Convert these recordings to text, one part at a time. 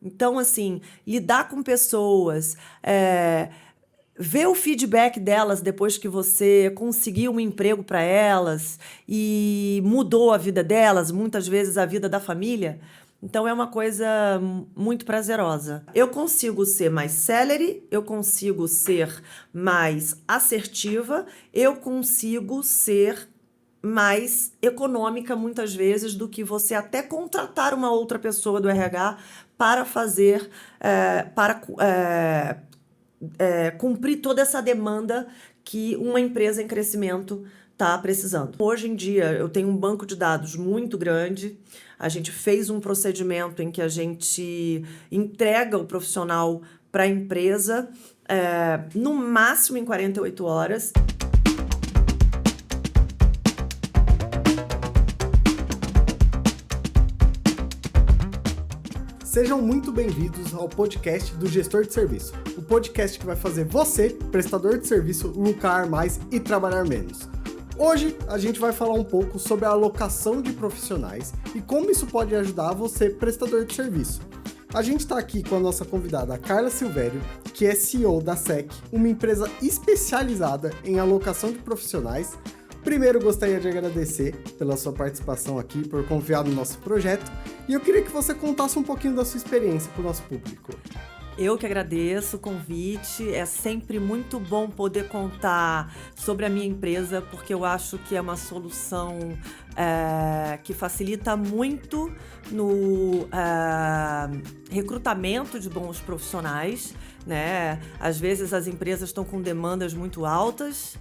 Então, assim, lidar com pessoas, ver o feedback delas depois que você conseguiu um emprego para elas e mudou a vida delas, muitas vezes a vida da família. Então é uma coisa muito prazerosa. Eu consigo ser mais célere, eu consigo ser mais assertiva, eu consigo ser mais econômica muitas vezes do que você até contratar uma outra pessoa do RH para fazer, cumprir toda essa demanda que uma empresa em crescimento está precisando. Hoje em dia, eu tenho um banco de dados muito grande. A gente fez um procedimento em que a gente entrega o profissional para a empresa, no máximo em 48 horas. Sejam muito bem-vindos ao podcast do Gestor de Serviço, o podcast que vai fazer você, prestador de serviço, lucrar mais e trabalhar menos. Hoje a gente vai falar um pouco sobre a alocação de profissionais e como isso pode ajudar você, prestador de serviço. A gente está aqui com a nossa convidada Carla Silvério, que é CEO da SEC, uma empresa especializada em alocação de profissionais. Primeiro, gostaria de agradecer pela sua participação aqui, por confiar no nosso projeto, e eu queria que você contasse um pouquinho da sua experiência para o nosso público. Eu que agradeço o convite, é sempre muito bom poder contar sobre a minha empresa, porque eu acho que é uma solução que facilita muito no recrutamento de bons profissionais, né? Às vezes as empresas estão com demandas muito altas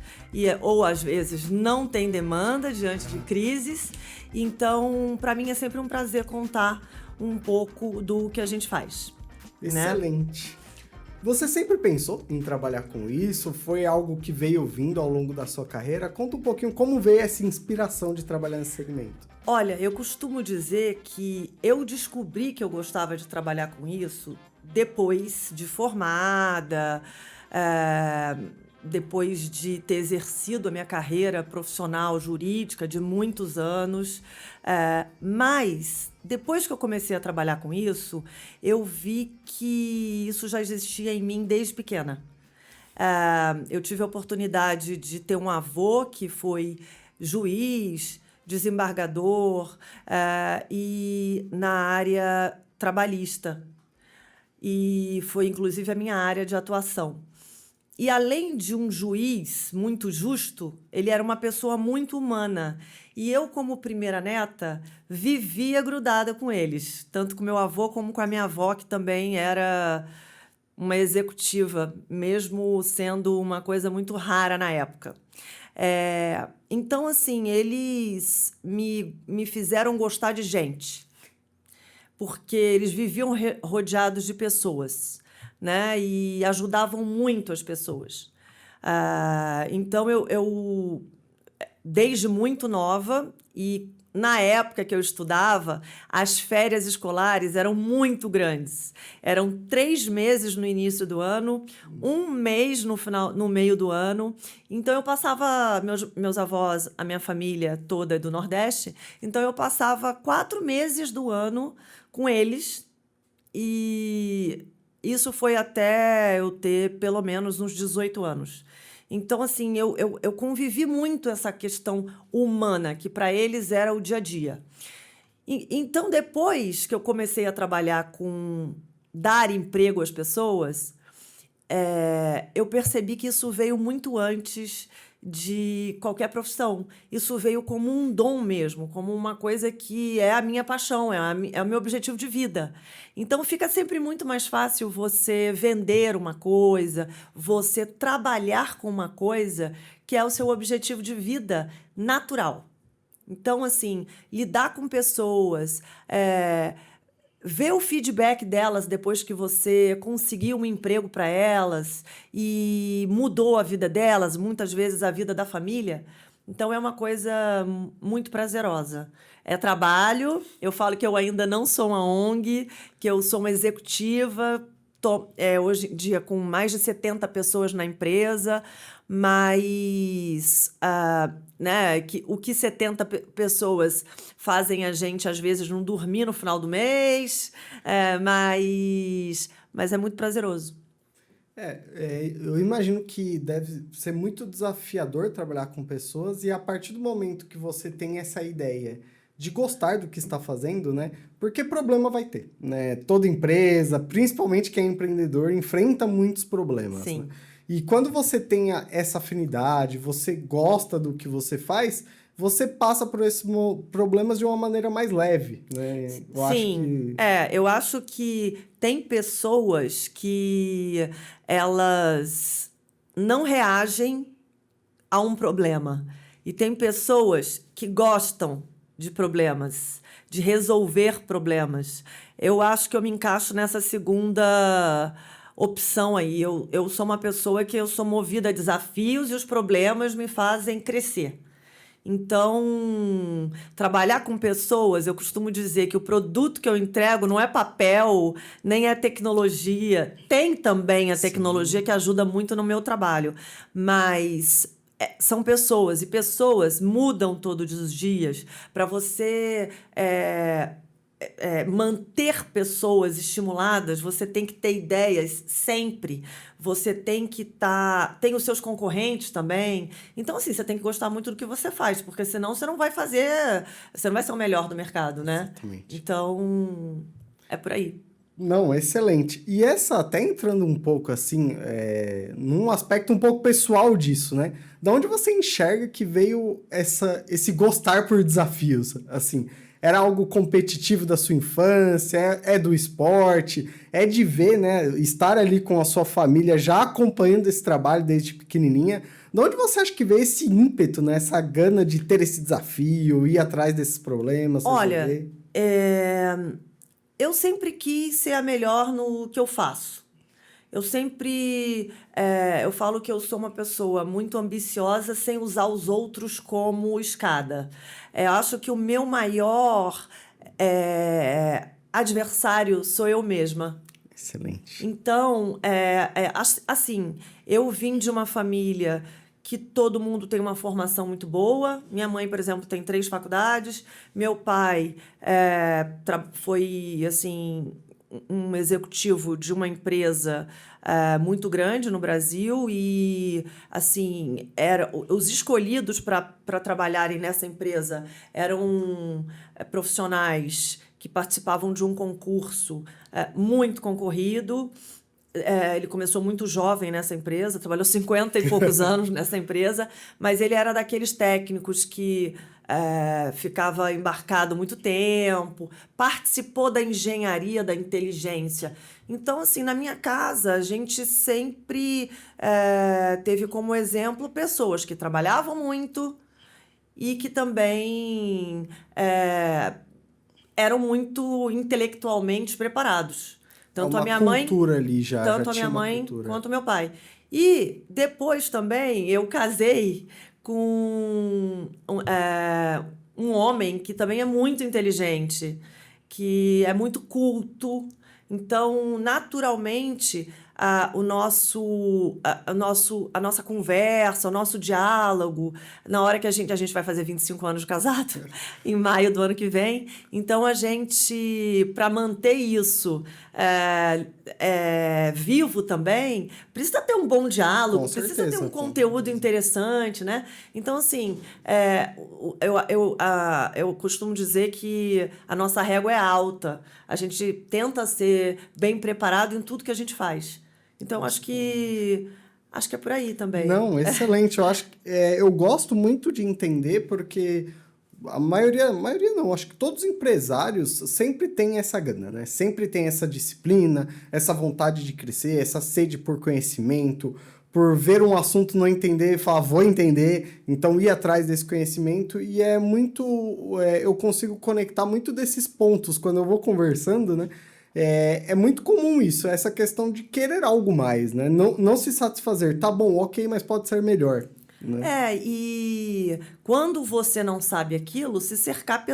ou às vezes não tem demanda diante de crises. Então, para mim é sempre um prazer contar um pouco do que a gente faz. Excelente. Né? Você sempre pensou em trabalhar com isso? Foi algo que veio vindo ao longo da sua carreira? Conta um pouquinho como veio essa inspiração de trabalhar nesse segmento. Olha, eu costumo dizer que eu descobri que eu gostava de trabalhar com isso depois de formada, depois de ter exercido a minha carreira profissional jurídica de muitos anos, mas depois que eu comecei a trabalhar com isso, eu vi que isso já existia em mim desde pequena. Eu tive a oportunidade de ter um avô que foi juiz, desembargador e na área trabalhista. E foi, inclusive, a minha área de atuação. E, além de um juiz muito justo, ele era uma pessoa muito humana. E eu, como primeira neta, vivia grudada com eles, tanto com meu avô como com a minha avó, que também era uma executiva, mesmo sendo uma coisa muito rara na época. Então, assim, eles me fizeram gostar de gente, porque eles viviam rodeados de pessoas, né? E ajudavam muito as pessoas. Então, eu, desde muito nova, e na época que eu estudava, as férias escolares eram muito grandes. Eram 3 meses no início do ano, 1 mês no meio do ano. Então, eu passava, meus avós, a minha família toda é do Nordeste, então eu passava 4 meses do ano com eles, e isso foi até eu ter pelo menos uns 18 anos. Então, assim, eu convivi muito essa questão humana, que para eles era o dia a dia. Então, depois que eu comecei a trabalhar com dar emprego às pessoas, eu percebi que isso veio muito antes de qualquer profissão. Isso veio como um dom mesmo, como uma coisa que é a minha paixão, é o meu objetivo de vida. Então, fica sempre muito mais fácil você vender uma coisa, você trabalhar com uma coisa que é o seu objetivo de vida natural. Então, assim, lidar com pessoas, ver o feedback delas depois que você conseguiu um emprego para elas e mudou a vida delas, muitas vezes a vida da família. Então, é uma coisa muito prazerosa. É trabalho, eu falo que eu ainda não sou uma ONG, que eu sou uma executiva, tô hoje em dia com mais de 70 pessoas na empresa, mas né, o que 70 pessoas fazem a gente, às vezes, não dormir no final do mês, mas é muito prazeroso. Eu imagino que deve ser muito desafiador trabalhar com pessoas e a partir do momento que você tem essa ideia de gostar do que está fazendo, né? Porque problema vai ter, né? Toda empresa, principalmente quem é empreendedor, enfrenta muitos problemas, Sim. né? E quando você tem essa afinidade, você gosta do que você faz, você passa por esses problemas de uma maneira mais leve, né? Sim, eu acho que tem pessoas que elas não reagem a um problema. E tem pessoas que gostam de problemas, de resolver problemas. Eu acho que eu me encaixo nessa segunda opção aí. Eu sou uma pessoa que eu sou movida a desafios e os problemas me fazem crescer. Então, trabalhar com pessoas, eu costumo dizer que o produto que eu entrego não é papel, nem é tecnologia. Tem também a tecnologia que ajuda muito no meu trabalho, mas são pessoas, e pessoas mudam todos os dias. Para você manter pessoas estimuladas, você tem que ter ideias sempre. Você tem que estar... Tem os seus concorrentes também. Então, assim, você tem que gostar muito do que você faz, porque senão você não vai fazer... Você não vai ser o melhor do mercado, né? Exatamente. Então, é por aí. Não, excelente. E até entrando um pouco assim, num aspecto um pouco pessoal disso, né? Da onde você enxerga que veio esse gostar por desafios, assim? Era algo competitivo da sua infância? É do esporte? É de ver, né? Estar ali com a sua família já acompanhando esse trabalho desde pequenininha. De onde você acha que veio esse ímpeto, né? Essa gana de ter esse desafio, ir atrás desses problemas, Olha, resolver? eu sempre quis ser a melhor no que eu faço. Eu sempre... eu falo que eu sou uma pessoa muito ambiciosa sem usar os outros como escada. Acho que o meu maior adversário sou eu mesma. Excelente. Então, assim, eu vim de uma família que todo mundo tem uma formação muito boa. Minha mãe, por exemplo, tem 3 faculdades. Meu pai foi, assim, um executivo de uma empresa muito grande no Brasil e, assim, os escolhidos para trabalharem nessa empresa eram profissionais que participavam de um concurso muito concorrido. Ele começou muito jovem nessa empresa, trabalhou 50 e poucos anos nessa empresa, mas ele era daqueles técnicos que ficava embarcado muito tempo, participou da engenharia da inteligência. Então, assim, na minha casa, a gente sempre teve como exemplo pessoas que trabalhavam muito e que também eram muito intelectualmente preparados. Tanto a minha mãe, cultura ali já tanto a tinha minha uma mãe cultura. quanto o meu pai. E depois também eu casei com um homem que também é muito inteligente, que é muito culto. Então, naturalmente, a nossa conversa, o nosso diálogo, na hora que a gente vai fazer 25 anos de casado, em maio do ano que vem. Então, a gente, para manter isso vivo também, precisa ter um bom diálogo, Com precisa certeza, ter um com conteúdo certeza. interessante, né? Então, assim, eu costumo dizer que a nossa régua é alta. A gente tenta ser bem preparado em tudo que a gente faz. Então, acho que é por aí também. Não, excelente. Eu acho que eu gosto muito de entender porque a maioria não, acho que todos os empresários sempre têm essa gana, né? Sempre tem essa disciplina, essa vontade de crescer, essa sede por conhecimento, por ver um assunto não entender, falar, vou entender, então ir atrás desse conhecimento e eu consigo conectar muito desses pontos quando eu vou conversando, né? É muito comum isso, essa questão de querer algo mais, né? Não se satisfazer, tá bom, ok, mas pode ser melhor, né? E quando você não sabe aquilo, se cercar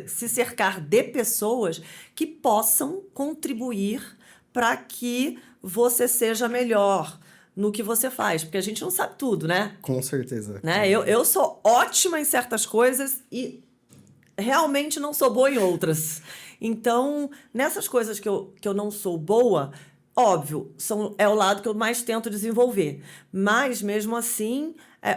se cercar de pessoas que possam contribuir para que você seja melhor no que você faz, porque a gente não sabe tudo, né? Com certeza. Né? Eu sou ótima em certas coisas e realmente não sou boa em outras. Então, nessas coisas que eu não sou boa, óbvio, é o lado que eu mais tento desenvolver. Mas, mesmo assim,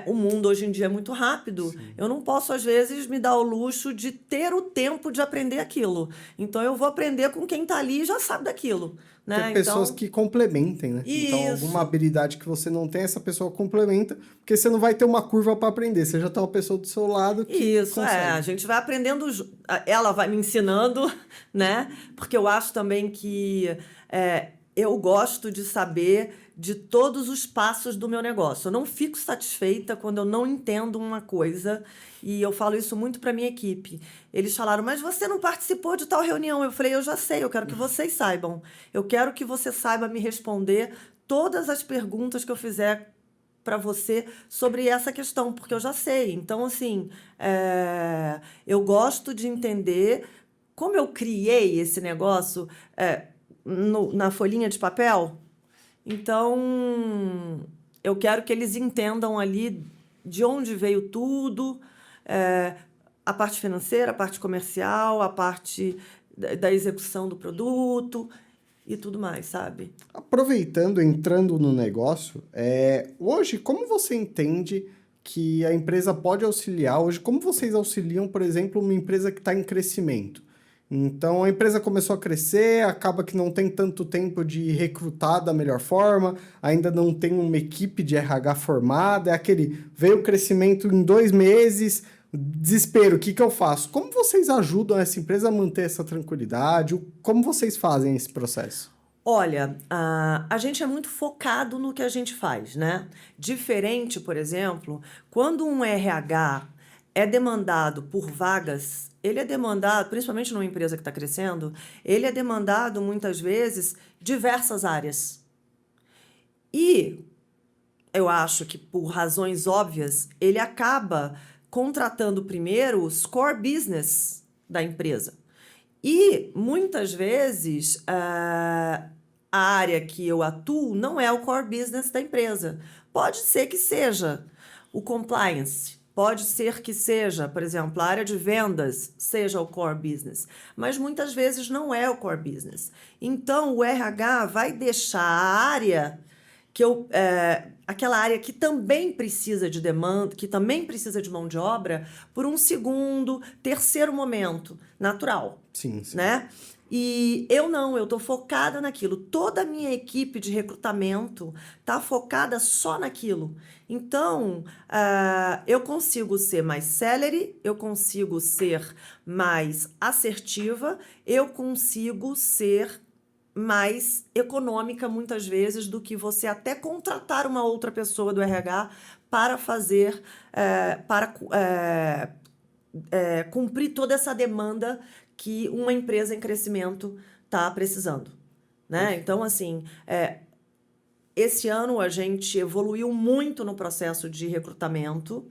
o mundo hoje em dia é muito rápido. Sim. Eu não posso, às vezes, me dar o luxo de ter o tempo de aprender aquilo. Então, eu vou aprender com quem está ali e já sabe daquilo. Né? Ter pessoas que complementem, né? Isso. Então, alguma habilidade que você não tem, essa pessoa complementa, porque você não vai ter uma curva para aprender. Você já tem uma pessoa do seu lado que Isso, consegue. a gente vai aprendendo, ela vai me ensinando, né? Porque eu acho também que eu gosto de saber de todos os passos do meu negócio. Eu não fico satisfeita quando eu não entendo uma coisa, e eu falo isso muito para minha equipe. Eles falaram, mas você não participou de tal reunião. Eu falei, eu já sei, eu quero que vocês saibam. Eu quero que você saiba me responder todas as perguntas que eu fizer para você sobre essa questão, porque eu já sei. Então, assim, eu gosto de entender como eu criei esse negócio na folhinha de papel. Então, eu quero que eles entendam ali de onde veio tudo, a parte financeira, a parte comercial, a parte da execução do produto e tudo mais, sabe? Aproveitando, entrando no negócio, hoje, como você entende que a empresa pode auxiliar? Hoje, como vocês auxiliam, por exemplo, uma empresa que está em crescimento? Então, a empresa começou a crescer, acaba que não tem tanto tempo de recrutar da melhor forma, ainda não tem uma equipe de RH formada, veio o crescimento em 2 meses, desespero, o que eu faço? Como vocês ajudam essa empresa a manter essa tranquilidade? Como vocês fazem esse processo? Olha, a gente é muito focado no que a gente faz, né? Diferente, por exemplo, quando um RH é demandado por vagas, ele é demandado, principalmente numa empresa que está crescendo, ele é demandado muitas vezes diversas áreas. E eu acho que por razões óbvias, ele acaba contratando primeiro os core business da empresa. E muitas vezes a área que eu atuo não é o core business da empresa. Pode ser que seja o compliance, pode ser que seja, por exemplo, a área de vendas seja o core business, mas muitas vezes não é o core business. Então o RH vai deixar a área aquela área que também precisa de demanda, que também precisa de mão de obra, por um segundo, terceiro momento, natural. Sim. Né? E eu estou focada naquilo. Toda a minha equipe de recrutamento está focada só naquilo. Então, eu consigo ser mais célere, eu consigo ser mais assertiva, eu consigo ser mais econômica muitas vezes do que você até contratar uma outra pessoa do RH para fazer, cumprir toda essa demanda que uma empresa em crescimento está precisando. Né? Então, assim, esse ano a gente evoluiu muito no processo de recrutamento,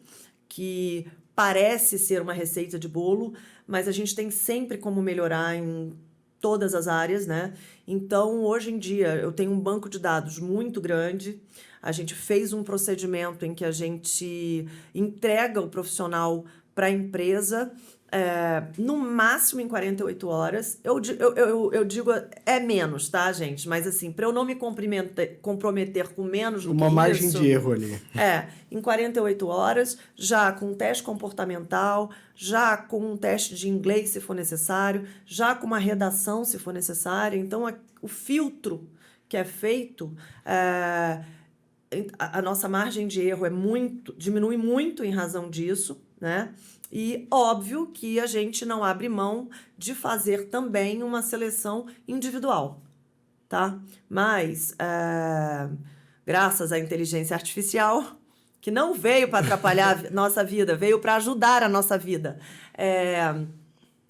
que parece ser uma receita de bolo, mas a gente tem sempre como melhorar em todas as áreas, né? Então, hoje em dia, eu tenho um banco de dados muito grande. A gente fez um procedimento em que a gente entrega o profissional para a empresa no máximo em 48 horas. Eu digo, é menos, tá, gente? Mas assim, para eu não me comprometer com menos do que isso... Uma margem de erro ali. Em 48 horas, já com um teste comportamental, já com um teste de inglês, se for necessário, já com uma redação, se for necessário. Então, o filtro que é feito... a nossa margem de erro diminui muito em razão disso, né? E óbvio que a gente não abre mão de fazer também uma seleção individual, tá? Mas, graças à inteligência artificial, que não veio para atrapalhar a nossa vida, veio para ajudar a nossa vida,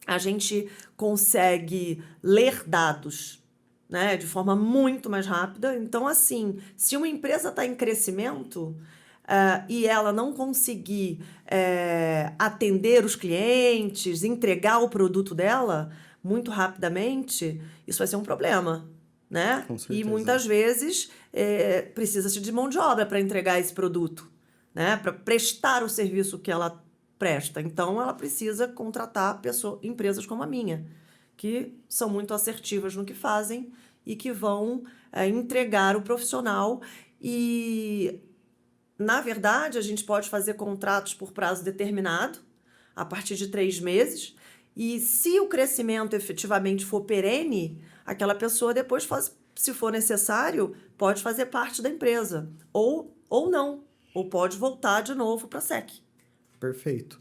a gente consegue ler dados, né, de forma muito mais rápida. Então, assim, se uma empresa está em crescimento... e ela não conseguir atender os clientes, entregar o produto dela muito rapidamente, isso vai ser um problema, né? Com E certeza. muitas vezes precisa-se de mão de obra para entregar esse produto, né? Para prestar o serviço que ela presta. Então, ela precisa contratar empresas como a minha, que são muito assertivas no que fazem e que vão entregar o profissional. E, na verdade, a gente pode fazer contratos por prazo determinado, a partir de 3 meses, e se o crescimento efetivamente for perene, aquela pessoa depois, se for necessário, pode fazer parte da empresa, ou não, ou pode voltar de novo para a SEC. Perfeito.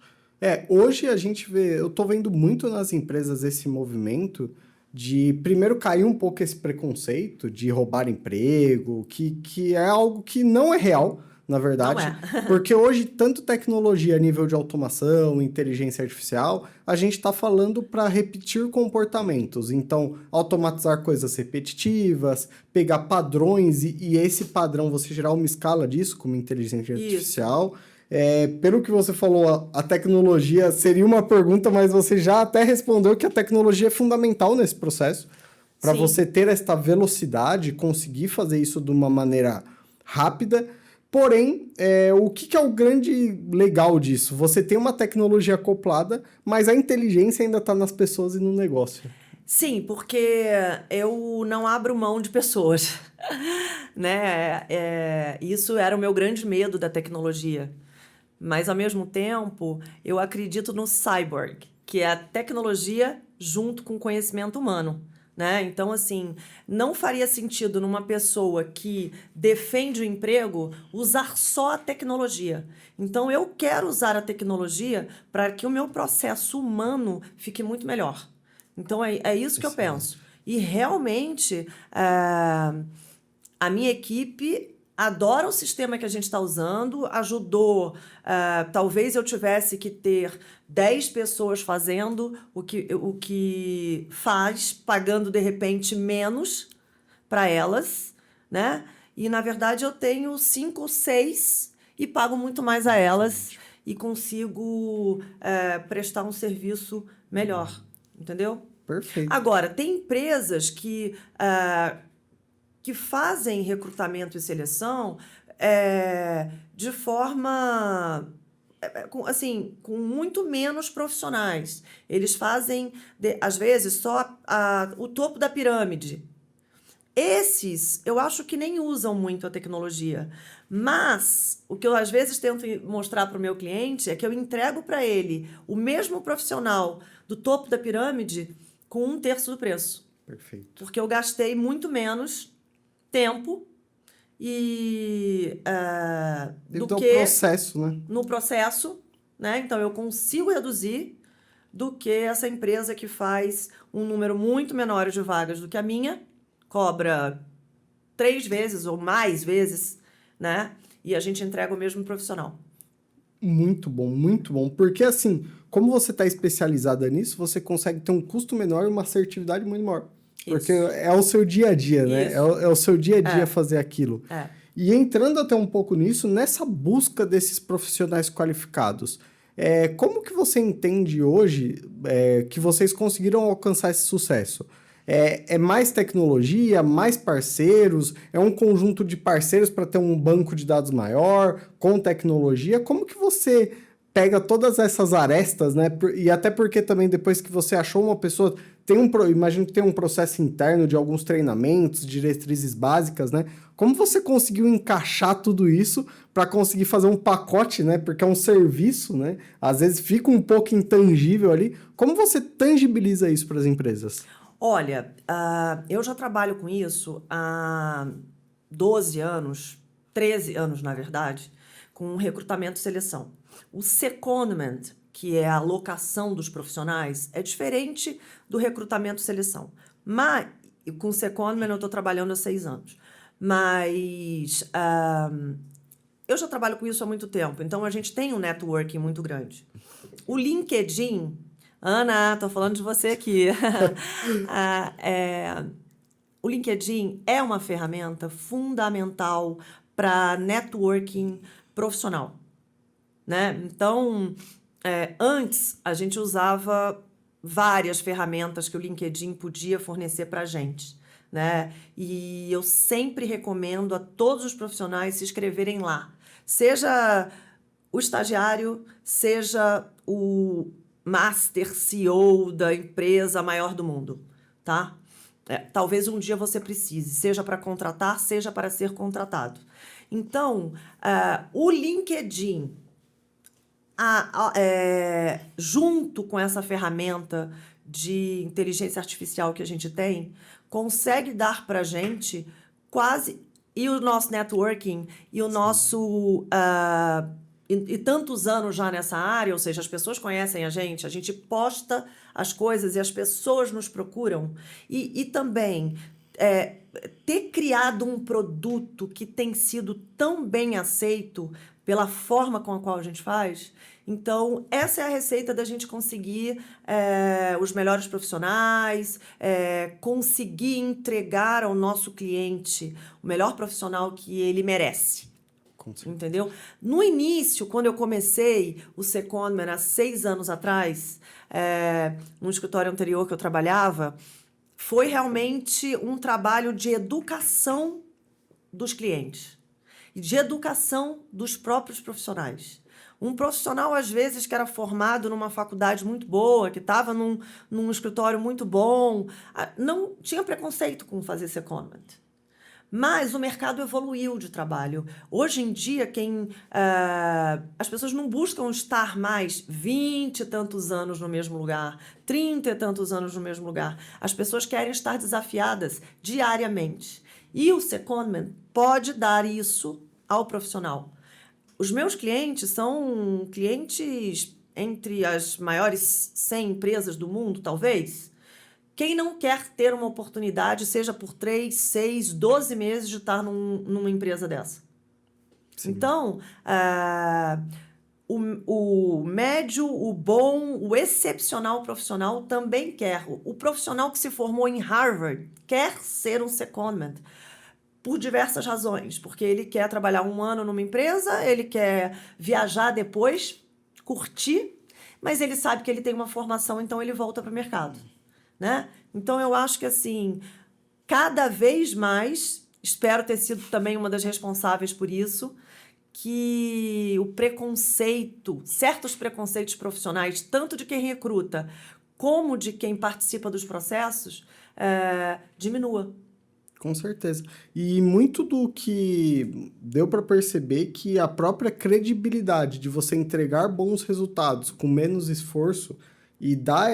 Hoje a gente vê, eu tô vendo muito nas empresas esse movimento de primeiro cair um pouco esse preconceito de roubar emprego, que é algo que não é real, na verdade. Não é. Porque hoje, tanto tecnologia a nível de automação, inteligência artificial, a gente está falando para repetir comportamentos. Então, automatizar coisas repetitivas, pegar padrões e esse padrão você gerar uma escala disso, como inteligência artificial. Pelo que você falou, a tecnologia seria uma pergunta, mas você já até respondeu que a tecnologia é fundamental nesse processo. Para você ter esta velocidade, conseguir fazer isso de uma maneira rápida. Porém, o que é o grande legal disso? Você tem uma tecnologia acoplada, mas a inteligência ainda está nas pessoas e no negócio. Sim, porque eu não abro mão de pessoas, né? Isso era o meu grande medo da tecnologia. Mas, ao mesmo tempo, eu acredito no cyborg, que é a tecnologia junto com o conhecimento humano, né? Então, assim, não faria sentido numa pessoa que defende o emprego usar só a tecnologia. Então, eu quero usar a tecnologia para que o meu processo humano fique muito melhor. Então, é isso que eu penso. E, realmente, a minha equipe adora o sistema que a gente está usando, ajudou. Talvez eu tivesse que ter 10 pessoas fazendo o que faz, pagando, de repente, menos para elas, né? E, na verdade, eu tenho 5 ou 6 e pago muito mais a elas e consigo prestar um serviço melhor, entendeu? Perfeito. Agora, tem empresas que fazem recrutamento e seleção de forma, com muito menos profissionais. Eles fazem, às vezes, só o topo da pirâmide. Esses, eu acho que nem usam muito a tecnologia. Mas, o que eu, às vezes, tento mostrar para o meu cliente é que eu entrego para ele o mesmo profissional do topo da pirâmide com 1/3 do preço. Perfeito. Porque eu gastei muito menos tempo do que processo, né? no processo, né? Então, eu consigo reduzir do que essa empresa que faz um número muito menor de vagas do que a minha, cobra 3 vezes ou mais vezes, né? E a gente entrega o mesmo profissional. Muito bom, porque assim, como você está especializada nisso, você consegue ter um custo menor e uma assertividade muito maior. Porque é o seu dia a dia, né? É o seu dia a dia fazer aquilo. E entrando até um pouco nisso, nessa busca desses profissionais qualificados, como que você entende hoje que vocês conseguiram alcançar esse sucesso? É mais tecnologia, mais parceiros? É um conjunto de parceiros para ter um banco de dados maior, com tecnologia? Como que você pega todas essas arestas, né? E até porque também depois que você achou uma pessoa, imagino que tem um processo interno de alguns treinamentos, diretrizes básicas, né? Como você conseguiu encaixar tudo isso para conseguir fazer um pacote, né? Porque é um serviço, né? Às vezes fica um pouco intangível ali. Como você tangibiliza isso para as empresas? Olha, eu já trabalho com isso há 12 anos, 13 anos, na verdade, com recrutamento e seleção. O secondment, que é a alocação dos profissionais, é diferente do recrutamento e seleção. Mas, com o secondment eu estou trabalhando há 6 anos. Mas eu já trabalho com isso há muito tempo, então a gente tem um networking muito grande. O LinkedIn... Ana, estou falando de você aqui. O LinkedIn é uma ferramenta fundamental para networking profissional, né? Então, antes a gente usava várias ferramentas que o LinkedIn podia fornecer para a gente, né? E eu sempre recomendo a todos os profissionais se inscreverem lá. Seja o estagiário, seja o Master CEO da empresa maior do mundo, tá? Talvez um dia você precise, seja para contratar, seja para ser contratado. Então, o LinkedIn, junto com essa ferramenta de inteligência artificial que a gente tem, consegue dar para a gente quase... E o nosso networking, e o nosso... E tantos anos já nessa área, ou seja, as pessoas conhecem a gente posta as coisas e as pessoas nos procuram. E também ter criado um produto que tem sido tão bem aceito pela forma com a qual a gente faz. Então, essa é a receita da gente conseguir os melhores profissionais, conseguir entregar ao nosso cliente o melhor profissional que ele merece. Entendeu? No início, quando eu comecei o Secondment há 6 anos atrás, no escritório anterior que eu trabalhava, foi realmente um trabalho de educação dos clientes e de educação dos próprios profissionais. Um profissional, às vezes, que era formado numa faculdade muito boa, que estava num escritório muito bom, não tinha preconceito com fazer secondment. Mas o mercado evoluiu de trabalho. Hoje em dia, as pessoas não buscam estar mais 20 e tantos anos no mesmo lugar, 30 e tantos anos no mesmo lugar. As pessoas querem estar desafiadas diariamente. E o secondment pode dar isso ao profissional. Os meus clientes são clientes entre as maiores 100 empresas do mundo, talvez. Quem não quer ter uma oportunidade, seja por 3, 6, 12 meses de estar numa empresa dessa? Sim. Então, o médio, o bom, o excepcional profissional também quer. O profissional que se formou em Harvard quer ser um secondment por diversas razões. Porque ele quer trabalhar 1 ano numa empresa, ele quer viajar depois, curtir, mas ele sabe que ele tem uma formação, então ele volta para o mercado. Né? Então, eu acho que, assim, cada vez mais, espero ter sido também uma das responsáveis por isso, que o preconceito, certos preconceitos profissionais, tanto de quem recruta como de quem participa dos processos, diminua. Com certeza. E muito do que deu para perceber que a própria credibilidade de você entregar bons resultados com menos esforço e dar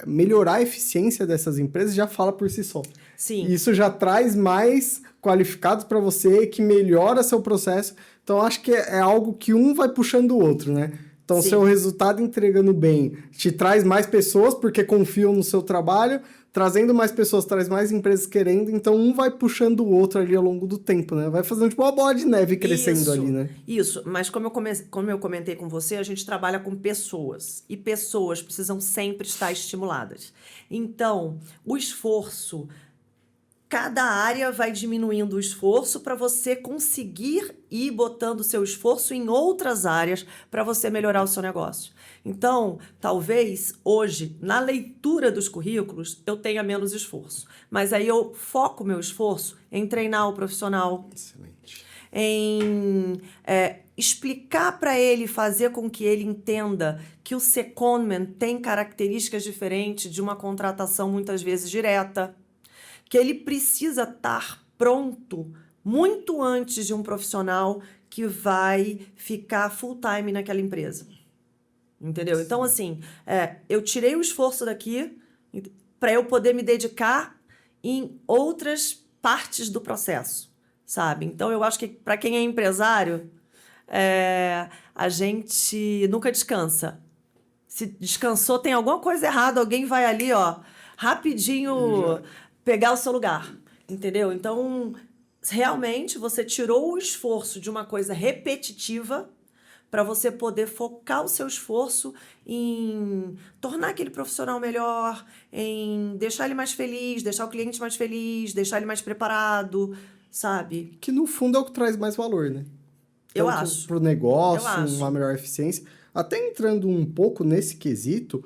melhorar a eficiência dessas empresas já fala por si só. Sim. E isso já traz mais qualificados para você, que melhora seu processo. Então, acho que é algo que um vai puxando o outro, né? Então, Sim. seu resultado entregando bem te traz mais pessoas porque confiam no seu trabalho, trazendo mais pessoas, traz mais empresas querendo, então um vai puxando o outro ali ao longo do tempo, né? Vai fazendo tipo uma bola de neve crescendo ali, né? Isso, mas como eu comentei com você, a gente trabalha com pessoas, e pessoas precisam sempre estar estimuladas. Então, o esforço, cada área vai diminuindo o esforço para você conseguir ir botando o seu esforço em outras áreas para você melhorar o seu negócio. Então, talvez hoje, na leitura dos currículos, eu tenha menos esforço. Mas aí eu foco meu esforço em treinar o profissional. Excelente. Em explicar para ele, fazer com que ele entenda que o secondment tem características diferentes de uma contratação muitas vezes direta, que ele precisa estar pronto muito antes de um profissional que vai ficar full time naquela empresa. Entendeu? Sim. Então, assim, eu tirei o esforço daqui para eu poder me dedicar em outras partes do processo, sabe? Então, eu acho que para quem é empresário, a gente nunca descansa. Se descansou, tem alguma coisa errada, alguém vai ali, rapidinho pegar o seu lugar, entendeu? Então, realmente, você tirou o esforço de uma coisa repetitiva para você poder focar o seu esforço em tornar aquele profissional melhor, em deixar ele mais feliz, deixar o cliente mais feliz, deixar ele mais preparado, sabe? Que, no fundo, é o que traz mais valor, né? Eu acho. Para o negócio, uma melhor eficiência. Até entrando um pouco nesse quesito,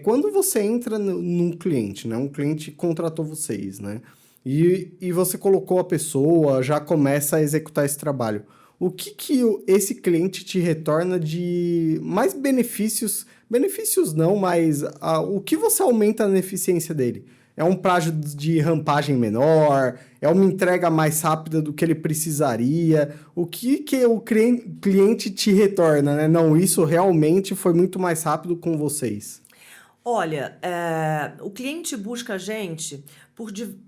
Quando você entra num cliente, né? Um cliente contratou vocês, né? E você colocou a pessoa, já começa a executar esse trabalho. O que esse cliente te retorna de mais benefícios? Benefícios não, mas o que você aumenta na eficiência dele? É um prazo de rampagem menor? É uma entrega mais rápida do que ele precisaria? O que o cliente te retorna, né? Não, isso realmente foi muito mais rápido com vocês. Olha, o cliente busca a gente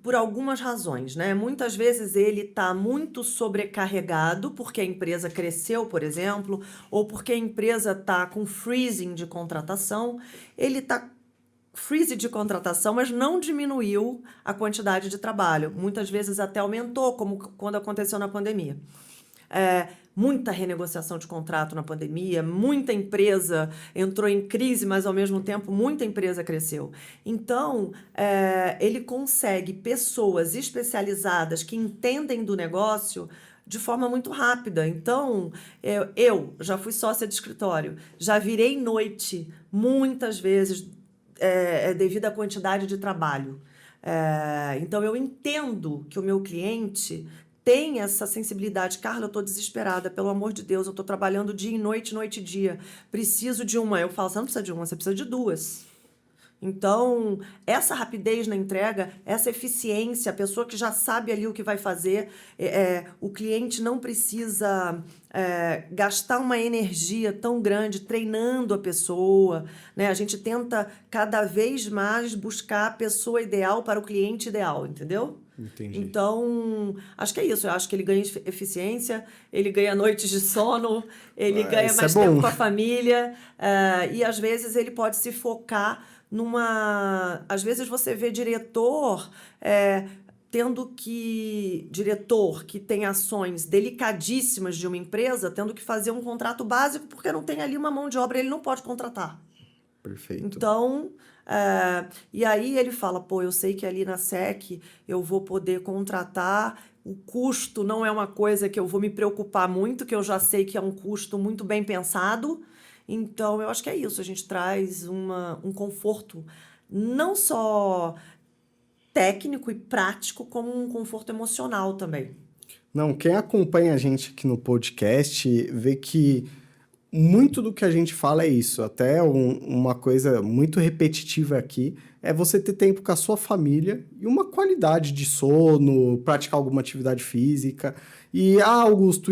por algumas razões, né? Muitas vezes ele está muito sobrecarregado porque a empresa cresceu, por exemplo, ou porque a empresa está com freezing de contratação. Ele está freeze de contratação, mas não diminuiu a quantidade de trabalho. Muitas vezes até aumentou, como quando aconteceu na pandemia. Muita renegociação de contrato na pandemia, muita empresa entrou em crise, mas ao mesmo tempo muita empresa cresceu. Então, ele consegue pessoas especializadas que entendem do negócio de forma muito rápida. Então, eu já fui sócia de escritório, já virei noite muitas vezes devido à quantidade de trabalho. Então, eu entendo que o meu cliente tem essa sensibilidade. Carla, eu estou desesperada, pelo amor de Deus, eu estou trabalhando dia e noite, noite e dia. Preciso de uma. Eu falo, você não precisa de uma, você precisa de duas. Então, essa rapidez na entrega, essa eficiência, a pessoa que já sabe ali o que vai fazer, o cliente não precisa gastar uma energia tão grande treinando a pessoa, né? A gente tenta cada vez mais buscar a pessoa ideal para o cliente ideal, entendeu? Entendi. Então, acho que é isso. Eu acho que ele ganha eficiência, ele ganha noites de sono, ele ganha mais tempo com a família, e às vezes ele pode se focar às vezes você vê diretor diretor que tem ações delicadíssimas de uma empresa tendo que fazer um contrato básico porque não tem ali uma mão de obra, ele não pode contratar. Perfeito. Então, e aí ele fala, pô, eu sei que ali na SEC eu vou poder contratar, o custo não é uma coisa que eu vou me preocupar muito, que eu já sei que é um custo muito bem pensado. Então, eu acho que é isso, a gente traz um conforto não só técnico e prático, como um conforto emocional também. Não, quem acompanha a gente aqui no podcast vê que muito do que a gente fala é isso. Até uma coisa muito repetitiva aqui é você ter tempo com a sua família e uma qualidade de sono, praticar alguma atividade física. E, Augusto,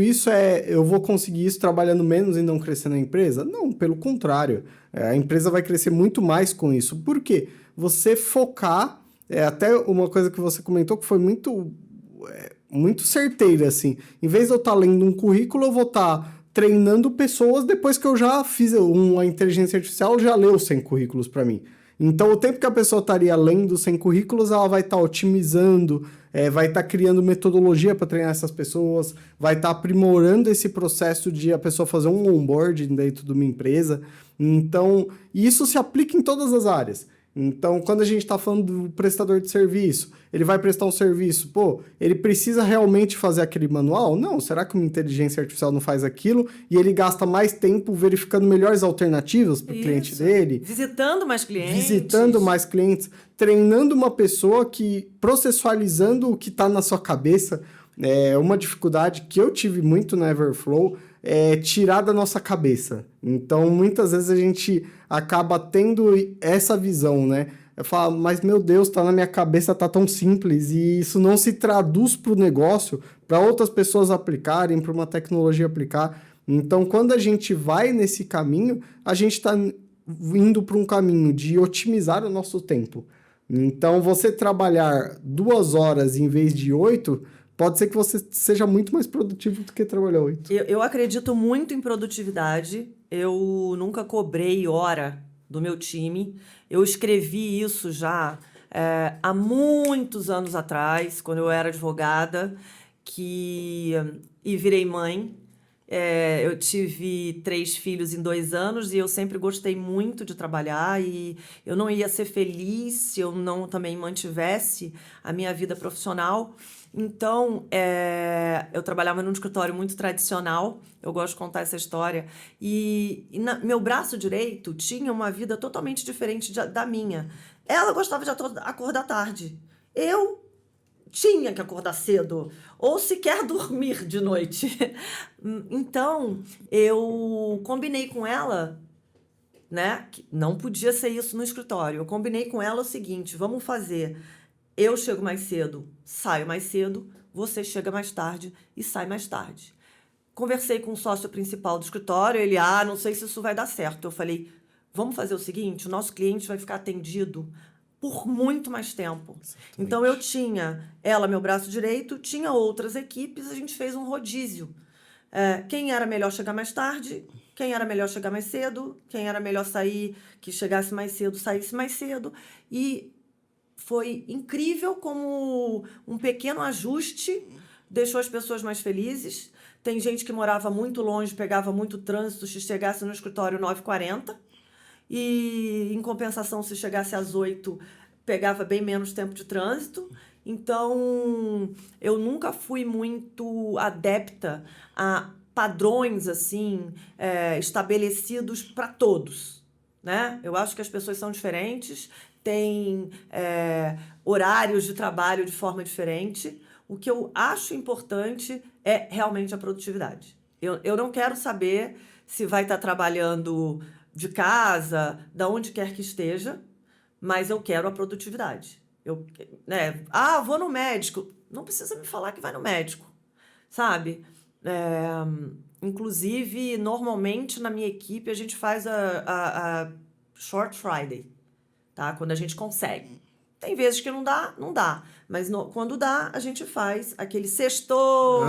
eu vou conseguir isso trabalhando menos e não crescendo a empresa? Não, pelo contrário. A empresa vai crescer muito mais com isso. Por quê? Você focar, até uma coisa que você comentou que foi muito certeira, assim. Em vez de eu estar lendo um currículo, eu vou estar treinando pessoas depois que eu já fiz uma inteligência artificial, já leu 100 currículos para mim. Então, o tempo que a pessoa estaria lendo 100 currículos, ela vai estar otimizando, vai estar criando metodologia para treinar essas pessoas, vai estar aprimorando esse processo de a pessoa fazer um onboarding dentro de uma empresa. Então, isso se aplica em todas as áreas. Então, quando a gente está falando do prestador de serviço, ele vai prestar um serviço, ele precisa realmente fazer aquele manual? Não, será que uma inteligência artificial não faz aquilo e ele gasta mais tempo verificando melhores alternativas para o cliente dele? Visitando mais clientes. Treinando uma pessoa processualizando o que está na sua cabeça. Uma dificuldade que eu tive muito na Everflow é tirar da nossa cabeça. Então, muitas vezes a gente acaba tendo essa visão, né? Eu falo, mas meu Deus, tá na minha cabeça, tá tão simples, e isso não se traduz para o negócio, para outras pessoas aplicarem, para uma tecnologia aplicar. Então, quando a gente vai nesse caminho, a gente está indo para um caminho de otimizar o nosso tempo. Então, você trabalhar 2 horas em vez de 8, pode ser que você seja muito mais produtivo do que trabalhar 8. Eu acredito muito em produtividade. Eu nunca cobrei hora do meu time. Eu escrevi isso já há muitos anos atrás, quando eu era advogada, e virei mãe. Eu tive 3 filhos em 2 anos e eu sempre gostei muito de trabalhar e eu não ia ser feliz se eu não também mantivesse a minha vida profissional. Então, eu trabalhava num escritório muito tradicional, eu gosto de contar essa história, meu braço direito tinha uma vida totalmente diferente da minha. Ela gostava de acordar tarde. Eu tinha que acordar cedo, ou sequer dormir de noite. Então, eu combinei com ela, né, que não podia ser isso no escritório. Eu combinei com ela o seguinte: vamos fazer, eu chego mais cedo, saio mais cedo, você chega mais tarde e sai mais tarde. Conversei com o sócio principal do escritório, ele, não sei se isso vai dar certo. Eu falei, vamos fazer o seguinte, o nosso cliente vai ficar atendido por muito mais tempo. Exatamente. Então, eu tinha ela, meu braço direito, tinha outras equipes, a gente fez um rodízio. Quem era melhor chegar mais tarde, quem era melhor chegar mais cedo, quem era melhor sair, que chegasse mais cedo, saísse mais cedo. E foi incrível como um pequeno ajuste deixou as pessoas mais felizes. Tem gente que morava muito longe, pegava muito trânsito, se chegasse no escritório 9h40. E, em compensação, se chegasse às 8, pegava bem menos tempo de trânsito. Então, eu nunca fui muito adepta a padrões assim estabelecidos para todos, né? Eu acho que as pessoas são diferentes, têm horários de trabalho de forma diferente. O que eu acho importante é realmente a produtividade. Eu não quero saber se vai estar trabalhando de casa, da onde quer que esteja, mas eu quero a produtividade. Vou no médico. Não precisa me falar que vai no médico, sabe? Inclusive, normalmente na minha equipe a gente faz a Short Friday, tá? Quando a gente consegue. Tem vezes que não dá. Mas quando dá, a gente faz aquele sextou,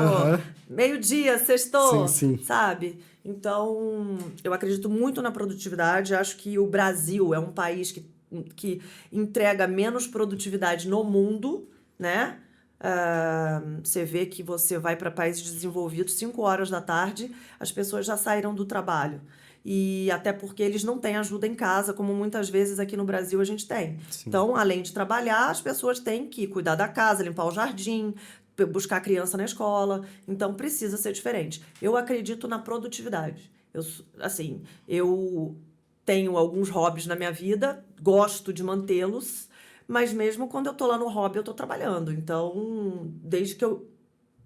meio-dia, sextou, sim. Sabe? Então, eu acredito muito na produtividade. Acho que o Brasil é um país que entrega menos produtividade no mundo, né? Você vê que você vai para países desenvolvidos, 5 horas da tarde, as pessoas já saíram do trabalho. E até porque eles não têm ajuda em casa, como muitas vezes aqui no Brasil a gente tem. Sim. Então, além de trabalhar, as pessoas têm que cuidar da casa, limpar o jardim, buscar a criança na escola. Então, precisa ser diferente. Eu acredito na produtividade. Eu tenho alguns hobbies na minha vida, gosto de mantê-los, mas mesmo quando eu tô lá no hobby, eu tô trabalhando. Então, desde que eu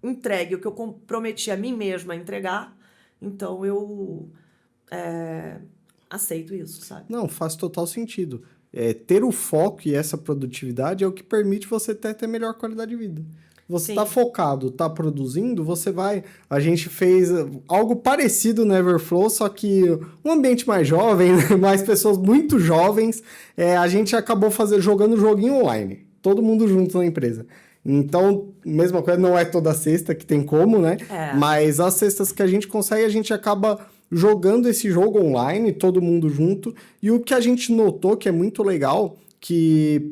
entregue o que eu comprometi a mim mesma a entregar, então eu aceito isso, sabe? Não, faz total sentido. Ter o foco e essa produtividade é o que permite você ter melhor qualidade de vida. Você está focado, está produzindo, você vai... A gente fez algo parecido no Everflow, só que um ambiente mais jovem, mais pessoas muito jovens, a gente acabou jogando joguinho online. Todo mundo junto na empresa. Então, mesma coisa, não é toda sexta que tem como, né? Mas as sextas que a gente consegue, a gente acaba jogando esse jogo online, todo mundo junto. E o que a gente notou que é muito legal, que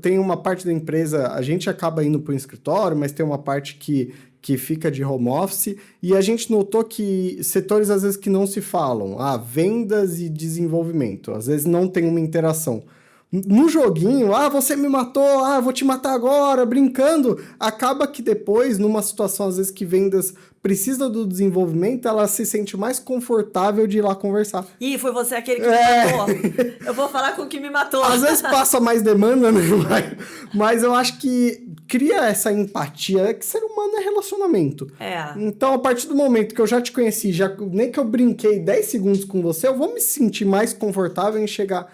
tem uma parte da empresa, a gente acaba indo para o escritório, mas tem uma parte que fica de home office, e a gente notou que setores às vezes que não se falam, vendas e desenvolvimento, às vezes não tem uma interação. No joguinho, você me matou, vou te matar agora, brincando, acaba que depois, numa situação às vezes que vendas precisa do desenvolvimento, ela se sente mais confortável de ir lá conversar. Ih, foi você aquele que me matou. Eu vou falar com o que me matou. Às vezes passa mais demanda, né? Mas eu acho que cria essa empatia, que ser humano é relacionamento. Então, a partir do momento que eu já te conheci, nem que eu brinquei 10 segundos com você, eu vou me sentir mais confortável em chegar...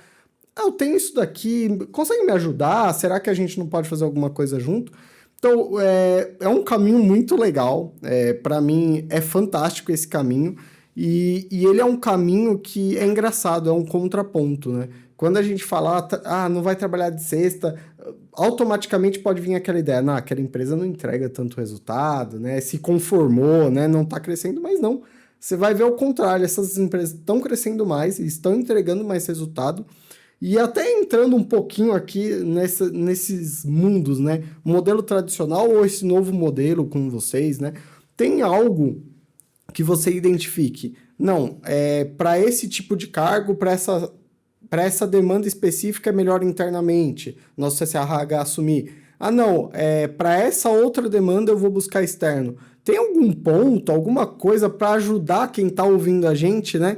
eu tenho isso daqui, consegue me ajudar? Será que a gente não pode fazer alguma coisa junto? Então, é um caminho muito legal. Para mim, é fantástico esse caminho. E ele é um caminho que é engraçado, é um contraponto, né? Quando a gente fala, não vai trabalhar de sexta, automaticamente pode vir aquela ideia, aquela empresa não entrega tanto resultado, né? Se conformou, né? Não está crescendo, mas não. Você vai ver o contrário, essas empresas estão crescendo mais, estão entregando mais resultado. E até entrando um pouquinho aqui nesses mundos, né? O modelo tradicional ou esse novo modelo com vocês, né? Tem algo que você identifique, não, para esse tipo de cargo, para essa demanda específica é melhor internamente, nosso CSRH assumir. Ah, não, para essa outra demanda eu vou buscar externo. Tem algum ponto, alguma coisa para ajudar quem está ouvindo a gente, né?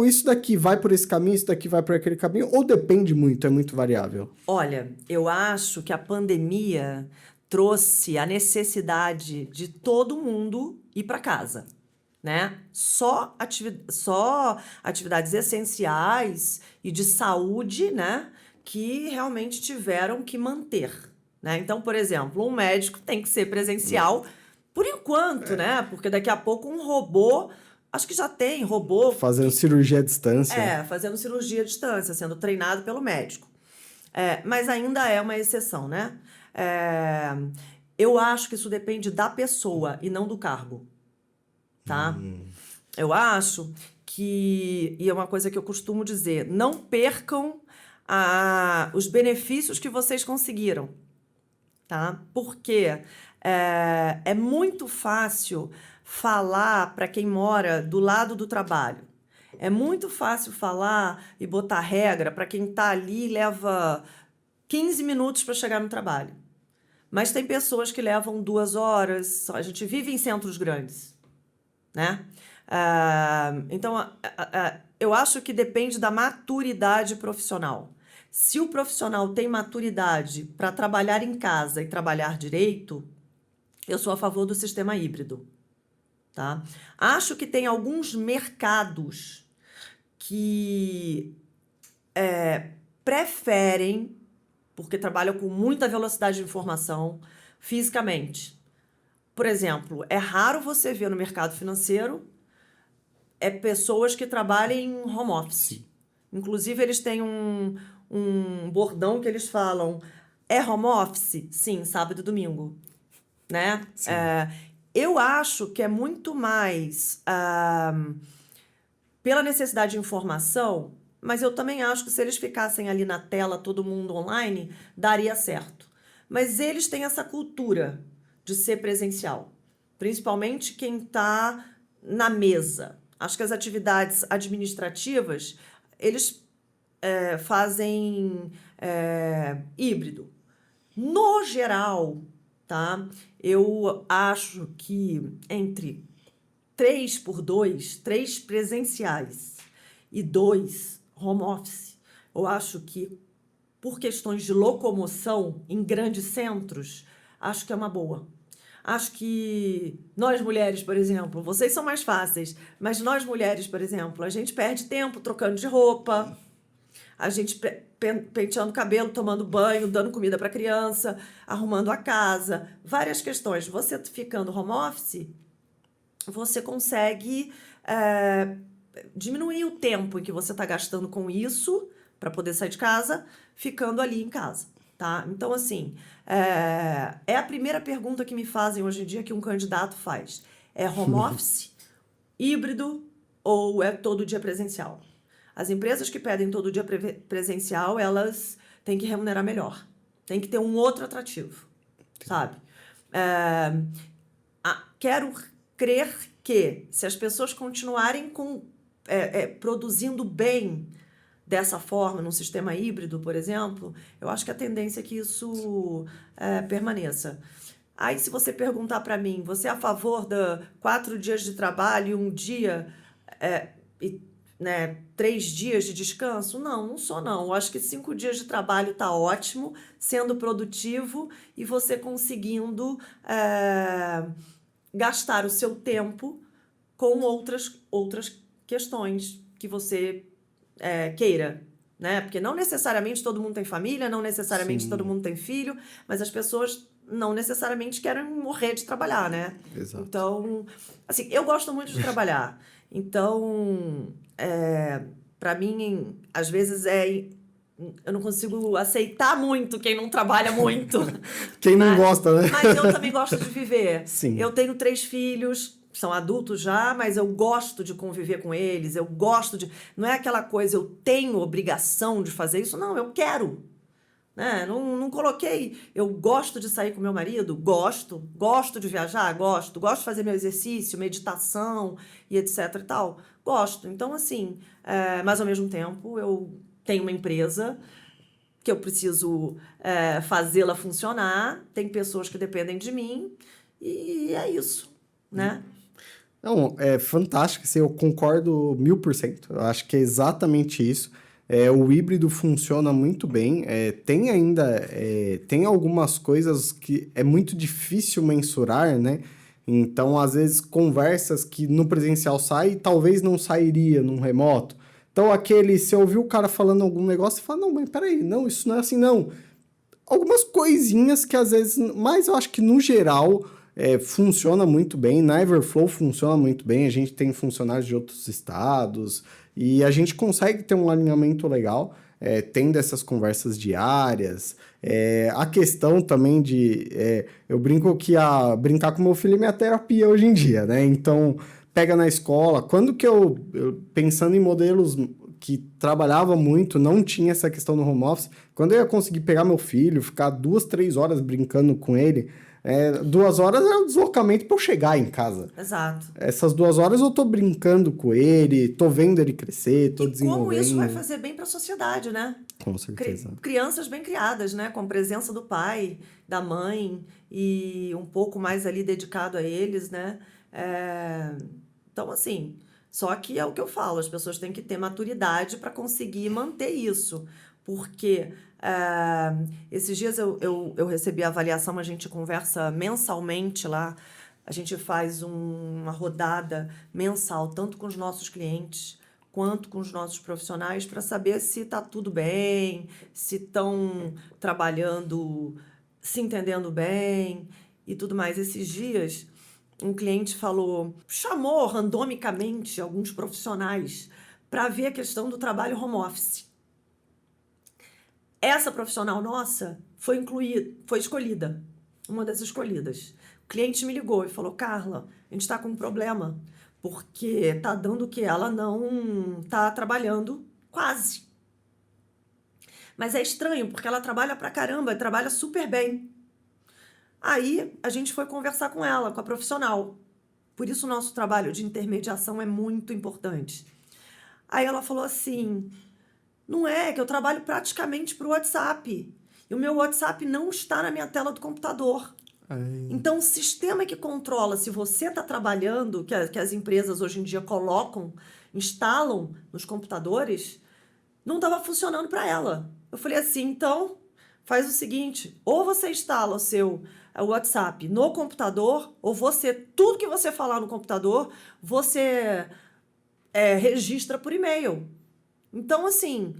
Isso daqui vai por esse caminho, isso daqui vai por aquele caminho, ou depende muito, é muito variável? Olha, eu acho que a pandemia trouxe a necessidade de todo mundo ir para casa, né? Só atividades essenciais e de saúde, né, que realmente tiveram que manter, né? Então, por exemplo, um médico tem que ser presencial por enquanto, né? Porque daqui a pouco um robô, acho que já tem robô Fazendo cirurgia à distância. fazendo cirurgia à distância, sendo treinado pelo médico. Mas ainda é uma exceção, né? Eu acho que isso depende da pessoa e não do cargo, tá? Eu acho que, e é uma coisa que eu costumo dizer, não percam os benefícios que vocês conseguiram, tá? Porque é muito fácil falar para quem mora do lado do trabalho. É muito fácil falar e botar regra para quem está ali e leva 15 minutos para chegar no trabalho. Mas tem pessoas que levam 2 horas. A gente vive em centros grandes, né? Então, eu acho que depende da maturidade profissional. Se o profissional tem maturidade para trabalhar em casa e trabalhar direito, eu sou a favor do sistema híbrido, tá? Acho que tem alguns mercados que preferem, porque trabalham com muita velocidade de informação fisicamente. Por exemplo, é raro você ver no mercado financeiro pessoas que trabalham em home office. Sim. Inclusive, eles têm um bordão que eles falam: é home office? Sim, sábado e domingo, né? Eu acho que é muito mais pela necessidade de informação, mas eu também acho que se eles ficassem ali na tela, todo mundo online, daria certo. Mas eles têm essa cultura de ser presencial, principalmente quem está na mesa. Acho que as atividades administrativas, eles fazem híbrido. No geral, tá? Eu acho que entre 3 presenciais e 2 home office, eu acho que por questões de locomoção em grandes centros, acho que é uma boa. Acho que nós mulheres, por exemplo, vocês são mais fáceis, mas nós mulheres, por exemplo, a gente perde tempo trocando de roupa, a gente penteando o cabelo, tomando banho, dando comida para a criança, arrumando a casa, várias questões. Você ficando home office, você consegue diminuir o tempo em que você está gastando com isso para poder sair de casa, ficando ali em casa, tá? Então, assim, é a primeira pergunta que me fazem hoje em dia que um candidato faz. É home office, híbrido ou é todo dia presencial? As empresas que pedem todo dia presencial, elas têm que remunerar melhor. Tem que ter um outro atrativo, sabe? Quero crer que, se as pessoas continuarem produzindo bem dessa forma, num sistema híbrido, por exemplo, eu acho que a tendência é que isso permaneça. Aí, se você perguntar para mim, você é a favor de 4 dias de trabalho e 1 dia, 3 dias de descanso? Não sou não. Eu acho que 5 dias de trabalho está ótimo, sendo produtivo e você conseguindo gastar o seu tempo com outras questões que você queira, né? Porque não necessariamente todo mundo tem família, não necessariamente Sim. todo mundo tem filho, mas as pessoas não necessariamente querem morrer de trabalhar, né? Exato. Então, assim, eu gosto muito de trabalhar. Então, para mim, às vezes eu não consigo aceitar muito quem não trabalha muito. Quem não gosta, né? Mas eu também gosto de viver. Sim. Eu tenho 3 filhos, são adultos já, mas eu gosto de conviver com eles, eu gosto de... Não é aquela coisa, eu tenho obrigação de fazer isso, não, eu quero. né? Não coloquei, eu gosto de sair com meu marido? Gosto de viajar? Gosto de fazer meu exercício, meditação e etc e tal? Gosto. Então, assim, mas ao mesmo tempo eu tenho uma empresa que eu preciso fazê-la funcionar, tem pessoas que dependem de mim e é isso, né? Não, é fantástico, assim, eu concordo 1000%. Eu acho que é exatamente isso. O híbrido funciona muito bem. Tem ainda, tem algumas coisas que é muito difícil mensurar, né? Então, às vezes, conversas que no presencial sai, talvez não sairia num remoto. Então, você ouviu o cara falando algum negócio e fala, não, mas peraí, não, isso não é assim, não. Algumas coisinhas que às vezes, mas eu acho que no geral funciona muito bem. Na Everflow funciona muito bem. A gente tem funcionários de outros estados e a gente consegue ter um alinhamento legal, tendo essas conversas diárias. A questão também eu brinco que brincar com meu filho é minha terapia hoje em dia, né? Então, pega na escola. Quando que pensando em modelos que trabalhava muito, não tinha essa questão no home office, quando eu ia conseguir pegar meu filho, ficar 2, 3 horas brincando com ele, 2 horas é um deslocamento para eu chegar em casa. Exato. Essas 2 horas eu tô brincando com ele, tô vendo ele crescer, tô desenvolvendo. Como isso vai fazer bem para a sociedade, né? Com certeza. Crianças bem criadas, né? Com presença do pai, da mãe e um pouco mais ali dedicado a eles, né? Então, assim, só que é o que eu falo, as pessoas têm que ter maturidade para conseguir manter isso, porque esses dias eu recebi a avaliação, a gente conversa mensalmente lá, a gente faz uma rodada mensal, tanto com os nossos clientes quanto com os nossos profissionais, para saber se está tudo bem, se estão trabalhando, se entendendo bem e tudo mais. Esses dias um cliente chamou randomicamente alguns profissionais para ver a questão do trabalho home office. Essa profissional nossa foi escolhida, uma das escolhidas. O cliente me ligou e falou, Carla, a gente está com um problema, porque está dando que ela não está trabalhando quase. Mas é estranho, porque ela trabalha pra caramba, trabalha super bem. Aí a gente foi conversar com ela, com a profissional. Por isso o nosso trabalho de intermediação é muito importante. Aí ela falou assim, não é que eu trabalho praticamente pro WhatsApp. E o meu WhatsApp não está na minha tela do computador. Então o sistema que controla se você está trabalhando, que as empresas hoje em dia instalam nos computadores, não estava funcionando para ela. Eu falei assim, então faz o seguinte, ou você instala o seu WhatsApp no computador, ou tudo que você falar no computador, você registra por e-mail. Então, assim,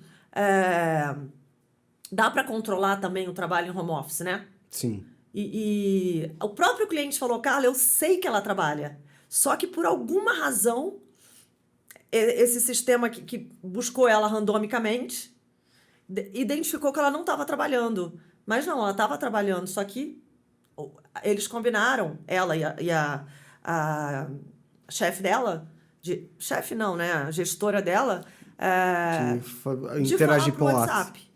dá para controlar também o trabalho em home office, né? Sim. E o próprio cliente falou, Carla, eu sei que ela trabalha, só que por alguma razão, esse sistema que buscou ela randomicamente, identificou que ela não estava trabalhando. Mas não, ela estava trabalhando, só que eles combinaram, ela e a chefe dela, chefe não, né? A gestora dela, de interagir falar com pro o WhatsApp.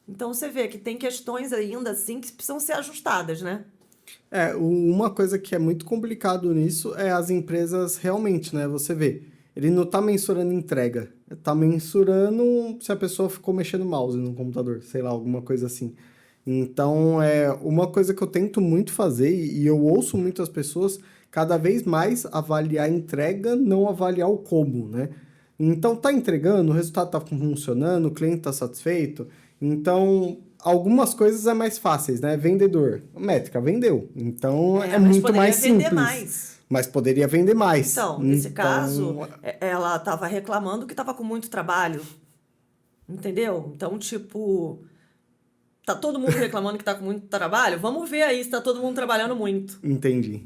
Então você vê que tem questões ainda assim que precisam ser ajustadas, né? Uma coisa que é muito complicado nisso é as empresas realmente, né? Você vê, ele não tá mensurando entrega, tá mensurando se a pessoa ficou mexendo o mouse no computador, sei lá, alguma coisa assim. Então, uma coisa que eu tento muito fazer, e eu ouço muitas pessoas, cada vez mais avaliar a entrega, não avaliar o como, né? Então, tá entregando, o resultado tá funcionando, o cliente tá satisfeito. Então, algumas coisas é mais fáceis, né? Vendedor, métrica, vendeu. Então, é muito mais simples. Mais. Mas poderia vender mais. Então, nesse caso, ela estava reclamando que estava com muito trabalho. Entendeu? Então, tipo, tá todo mundo reclamando que tá com muito trabalho? Vamos ver aí se tá todo mundo trabalhando muito. Entendi.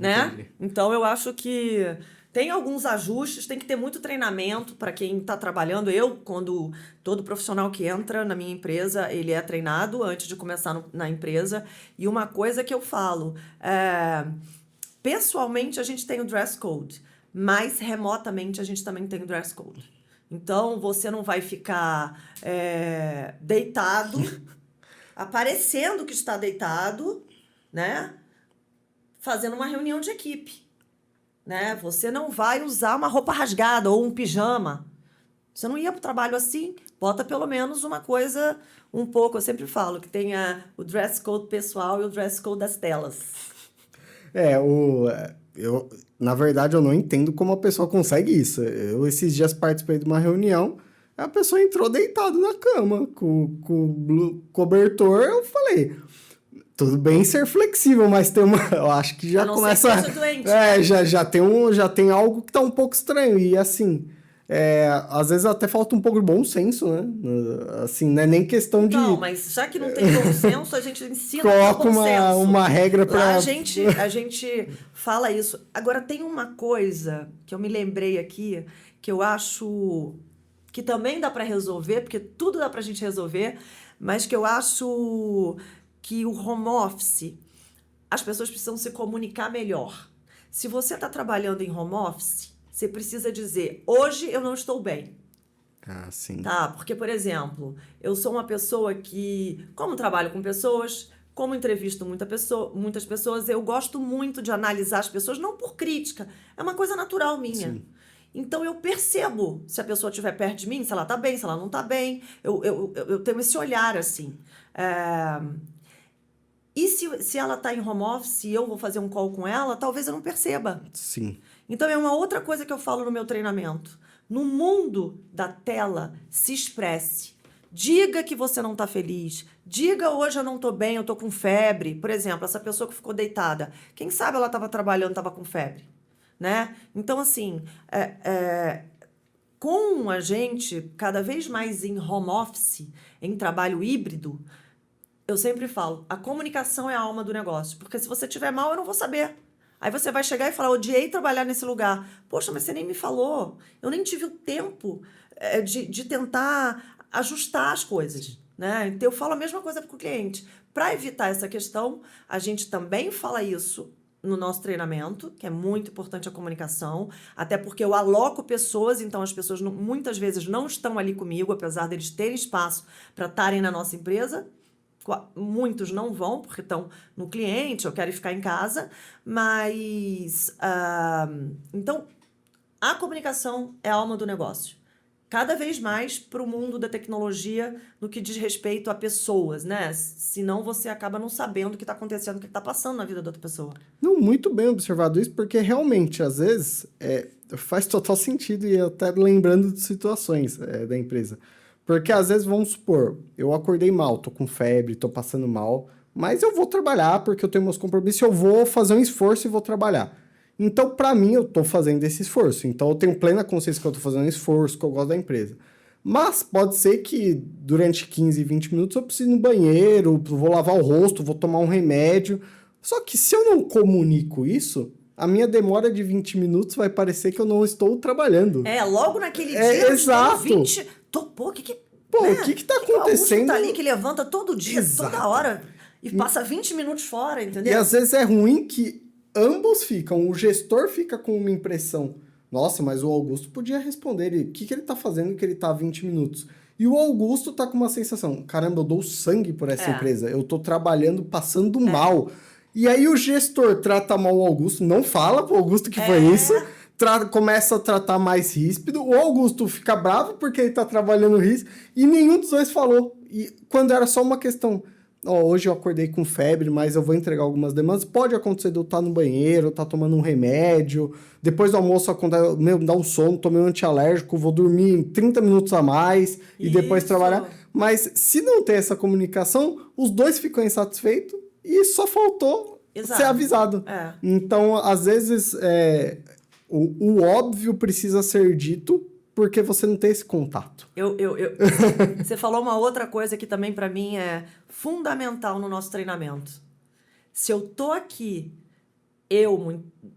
Então, eu acho que tem alguns ajustes, tem que ter muito treinamento para quem está trabalhando. Quando todo profissional que entra na minha empresa, ele é treinado antes de começar na empresa. E uma coisa que eu falo, pessoalmente a gente tem o dress code, mas remotamente a gente também tem o dress code. Então, você não vai ficar deitado aparecendo que está deitado, né? Fazendo uma reunião de equipe, né? Você não vai usar uma roupa rasgada ou um pijama. Você não ia para o trabalho assim, bota pelo menos uma coisa um pouco, eu sempre falo que tem o dress code pessoal e o dress code das telas. Na verdade, eu não entendo como a pessoa consegue isso. Eu, esses dias, participei de uma reunião, a pessoa entrou deitado na cama, com cobertor, eu falei... Tudo bem ser flexível, mas tem uma... Eu acho que já começa... Ser doente, né? já tem algo que tá um pouco estranho. E, assim, às vezes até falta um pouco de bom senso, né? Assim, não é nem questão de... Não, mas já que não tem bom senso, a gente ensina Coloca bom senso. uma regra para... Lá a gente fala isso. Agora, tem uma coisa que eu me lembrei aqui, que eu acho que também dá para resolver, porque tudo dá pra gente resolver, mas que eu acho... que o home office, as pessoas precisam se comunicar melhor. Se você está trabalhando em home office, você precisa dizer, hoje eu não estou bem. Ah, sim. Tá? Porque, por exemplo, eu sou uma pessoa que, como trabalho com pessoas, como entrevisto muitas pessoas, eu gosto muito de analisar as pessoas, não por crítica, é uma coisa natural minha. Sim. Então, eu percebo se a pessoa estiver perto de mim, se ela está bem, se ela não está bem. Eu tenho esse olhar, assim. E se ela está em home office e eu vou fazer um call com ela, talvez eu não perceba. Sim. Então, é uma outra coisa que eu falo no meu treinamento. No mundo da tela, se expresse. Diga que você não está feliz. Diga, hoje eu não estou bem, eu estou com febre. Por exemplo, essa pessoa que ficou deitada. Quem sabe ela estava trabalhando, estava com febre. Né? Então, assim, com a gente cada vez mais em home office, em trabalho híbrido, eu sempre falo, a comunicação é a alma do negócio. Porque se você estiver mal, eu não vou saber. Aí você vai chegar e falar, odiei trabalhar nesse lugar. Poxa, mas você nem me falou. Eu nem tive o tempo de tentar ajustar as coisas. Né? Então, eu falo a mesma coisa para o cliente. Para evitar essa questão, a gente também fala isso no nosso treinamento, que é muito importante a comunicação, até porque eu aloco pessoas, então as pessoas muitas vezes não estão ali comigo, apesar deles terem espaço para estarem na nossa empresa. Muitos não vão, porque estão no cliente, ou querem ficar em casa, mas... então, a comunicação é a alma do negócio. Cada vez mais para o mundo da tecnologia no que diz respeito a pessoas, né? Senão você acaba não sabendo o que está acontecendo, o que está passando na vida da outra pessoa. Não, muito bem observado isso, porque realmente, às vezes, faz total sentido, e até lembrando de situações da empresa. Porque, às vezes, vamos supor, eu acordei mal, tô com febre, tô passando mal, mas eu vou trabalhar porque eu tenho meus compromissos, eu vou fazer um esforço e vou trabalhar. Então, para mim, eu tô fazendo esse esforço. Então, eu tenho plena consciência que eu tô fazendo um esforço, que eu gosto da empresa. Mas pode ser que durante 15, 20 minutos eu precise ir no banheiro, vou lavar o rosto, vou tomar um remédio. Só que se eu não comunico isso, a minha demora de 20 minutos vai parecer que eu não estou trabalhando. Logo naquele dia, exato. 20... Pô, o que tá acontecendo? O tá ali que levanta todo dia, Exato. Toda hora, e passa 20 minutos fora, entendeu? E às vezes é ruim que ambos ficam, o gestor fica com uma impressão, nossa, mas o Augusto podia responder, o que ele tá fazendo que ele tá há 20 minutos? E o Augusto tá com uma sensação, caramba, eu dou sangue por essa empresa, eu tô trabalhando, passando mal. E aí o gestor trata mal o Augusto, não fala pro Augusto que foi isso, começa a tratar mais ríspido, o Augusto fica bravo porque ele tá trabalhando ríspido, e nenhum dos dois falou. E quando era só uma questão, hoje eu acordei com febre, mas eu vou entregar algumas demandas, pode acontecer de eu estar no banheiro, estar tomando um remédio, depois do almoço me dá um sono, tomei um antialérgico, vou dormir 30 minutos a mais e depois trabalhar. Mas se não tem essa comunicação, os dois ficam insatisfeitos e só faltou ser avisado. Então, às vezes, o óbvio precisa ser dito porque você não tem esse contato. Você falou uma outra coisa que também para mim é fundamental no nosso treinamento. Se eu tô aqui,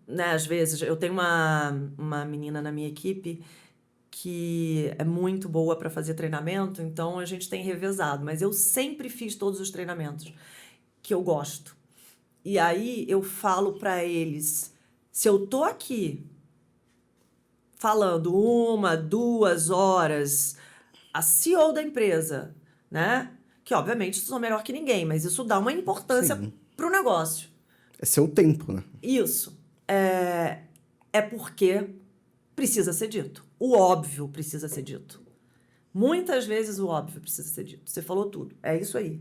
né, às vezes, eu tenho uma menina na minha equipe que é muito boa para fazer treinamento, então a gente tem revezado, mas eu sempre fiz todos os treinamentos que eu gosto. E aí eu falo para eles, se eu tô aqui falando 1, 2 horas, a CEO da empresa, né? que obviamente sou melhor que ninguém, mas isso dá uma importância para o negócio. É seu tempo, né? Isso. É porque precisa ser dito. O óbvio precisa ser dito. Muitas vezes o óbvio precisa ser dito. Você falou tudo. É isso aí.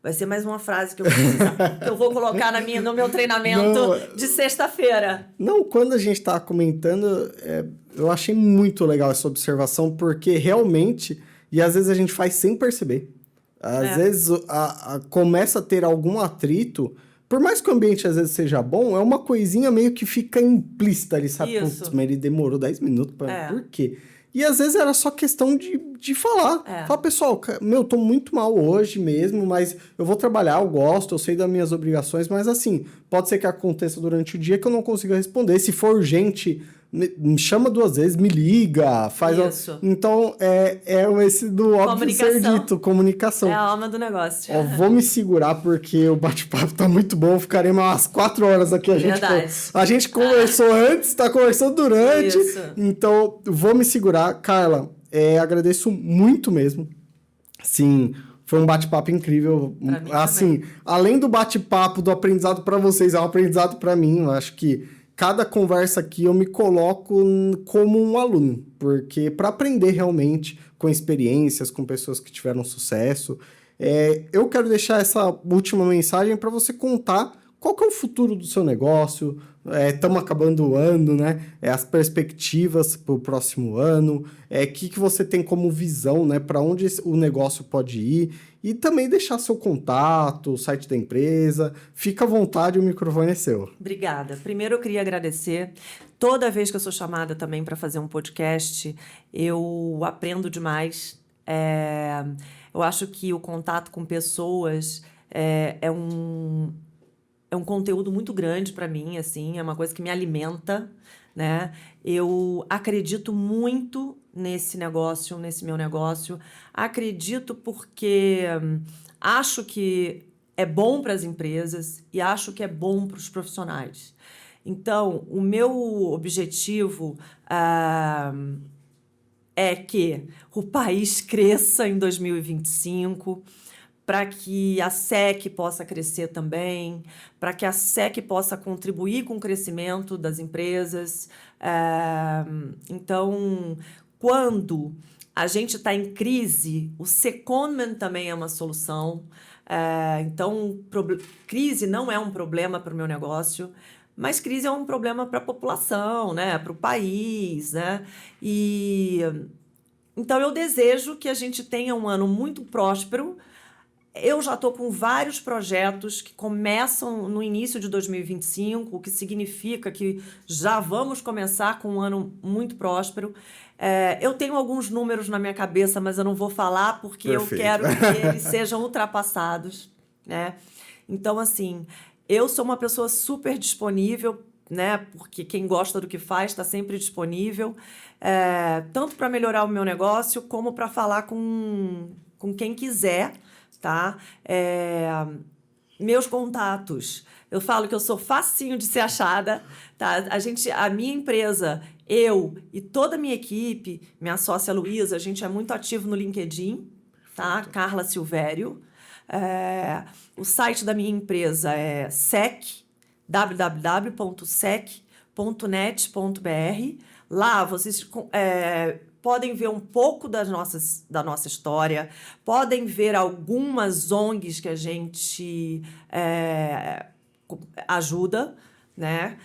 Vai ser mais uma frase que eu vou colocar no meu treinamento de sexta-feira. Não, quando a gente estava comentando, eu achei muito legal essa observação, porque realmente, e às vezes a gente faz sem perceber. Às vezes começa a ter algum atrito, por mais que o ambiente às vezes seja bom, é uma coisinha meio que fica implícita ali, sabe? Putz, mas ele demorou 10 minutos Por quê? E às vezes era só questão de falar. Falar, pessoal, tô muito mal hoje mesmo, mas eu vou trabalhar, eu gosto, eu sei das minhas obrigações, mas assim, pode ser que aconteça durante o dia que eu não consiga responder. Se for urgente, me chama 2 vezes, me liga, faz... Isso. Então, esse do óbvio ser dito, comunicação. É a alma do negócio. Vou me segurar porque o bate-papo tá muito bom, ficaremos umas 4 horas aqui. A gente conversou antes, tá conversando durante. Isso. Então, vou me segurar. Carla, agradeço muito mesmo. Sim, foi um bate-papo incrível. Assim, além do bate-papo, do aprendizado para vocês, é um aprendizado para mim. Eu acho que cada conversa aqui eu me coloco como um aluno, porque para aprender realmente com experiências, com pessoas que tiveram sucesso, eu quero deixar essa última mensagem para você contar qual que é o futuro do seu negócio. Estamos acabando o ano, né? As perspectivas para o próximo ano, que você tem como visão, né? Para onde o negócio pode ir, e também deixar seu contato, o site da empresa. Fica à vontade, o microfone é seu. Obrigada. Primeiro eu queria agradecer. Toda vez que eu sou chamada também para fazer um podcast, eu aprendo demais. Eu acho que o contato com pessoas é um conteúdo muito grande para mim, assim, é uma coisa que me alimenta, né? Eu acredito muito nesse meu negócio. Acredito porque acho que é bom para as empresas e acho que é bom para os profissionais. Então, o meu objetivo é que o país cresça em 2025, para que a SEC possa crescer também, para que a SEC possa contribuir com o crescimento das empresas. Então, quando a gente está em crise, o secondment também é uma solução. Então, crise não é um problema para o meu negócio, mas crise é um problema para a população, né? Para o país, né? Então, eu desejo que a gente tenha um ano muito próspero. Eu já estou com vários projetos que começam no início de 2025, o que significa que já vamos começar com um ano muito próspero. Eu tenho alguns números na minha cabeça, mas eu não vou falar porque Perfeito. Eu quero que eles sejam ultrapassados, né? Então, assim, eu sou uma pessoa super disponível, né? Porque quem gosta do que faz está sempre disponível, tanto para melhorar o meu negócio como para falar com quem quiser. Tá? Meus contatos. Eu falo que eu sou facinho de ser achada. Tá? A minha empresa, eu e toda a minha equipe, minha sócia Luísa, a gente é muito ativo no LinkedIn, tá? Carla Silvério. O site da minha empresa é www.sec.net.br. Lá vocês podem ver um pouco da nossa história, podem ver algumas ONGs que a gente ajuda, né?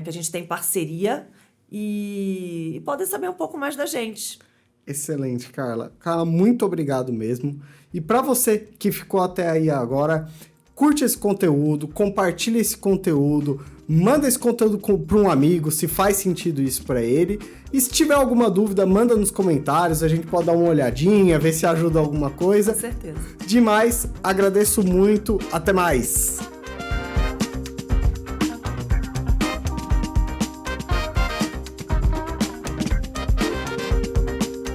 Que a gente tem parceria, e podem saber um pouco mais da gente. Excelente, Carla. Carla, muito obrigado mesmo. E para você que ficou até aí agora, curte esse conteúdo, compartilha esse conteúdo, manda esse conteúdo para um amigo, se faz sentido isso para ele. E se tiver alguma dúvida, manda nos comentários, a gente pode dar uma olhadinha, ver se ajuda alguma coisa. Com certeza. Demais, agradeço muito, até mais!